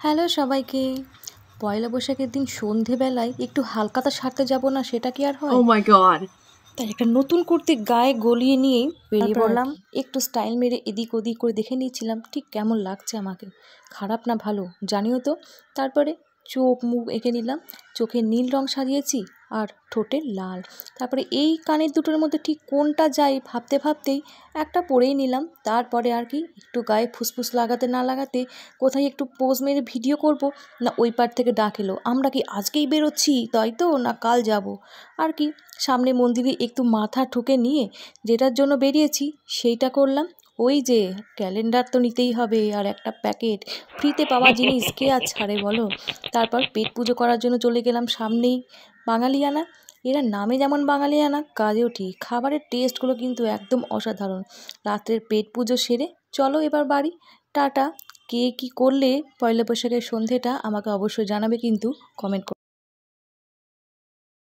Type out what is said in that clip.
Hello সবাইকে। পয়লা বৈশাখের দিন সন্ধেবেলায় একটু হালখাতা সারতে যাব না, সেটা কি আর হয়? Oh my god. তাই একটা নতুন কুর্তি গায়ে গলিয়ে নিয়েই বেরিয়ে তারপর আর পড়লাম। কি? একটু স্টাইল মেরে এদিক ওদিক করে দেখে নিয়েছিলাম ঠিক কেমন লাগছে আমাকে, খারাপ না ভালো জানিও তো। তারপরে চোখ মুখ এঁকে নিলাম, চোখে নীল রং সাজিয়েছি আর ঠোঁটে লাল। তারপরে এই কানের দুটোর মধ্যে ঠিক কোনটা যাই ভাবতে ভাবতেই একটা পরেই নিলাম। তারপরে আর কি একটু গায়ে ফুসফুস লাগাতে না লাগাতে কোথায় একটু পোজ মেরে ভিডিও করব, না ওই পার থেকে ডাক এলো, আমরা কি আজকেই বেরোচ্ছি তাই তো, না কাল যাব। আর কি সামনে মন্দিরে একটু মাথা ঠুকে নিয়ে যেটার জন্য বেরিয়েছি সেইটা করলাম। ওই যে ক্যালেন্ডার তো নিতেই হবে, আর একটা প্যাকেট ফ্রিতে পাওয়া জিনিস কে আর ছাড়ে বলো। তারপর পেট পুজো করার জন্য চলে গেলাম সামনেই বাঙালিয়ানা। এরা নামে যেমন বাঙালিয়ানা, কাজেও ঠিক, খাবারের টেস্টগুলো কিন্তু একদম অসাধারণ। রাত্রের পেট পুজো সেরে চলো এবার বাড়ি। টাটা। কে কী করলে পয়লা বৈশাখের সন্ধেটা আমাকে অবশ্যই জানাবে কিন্তু, কমেন্ট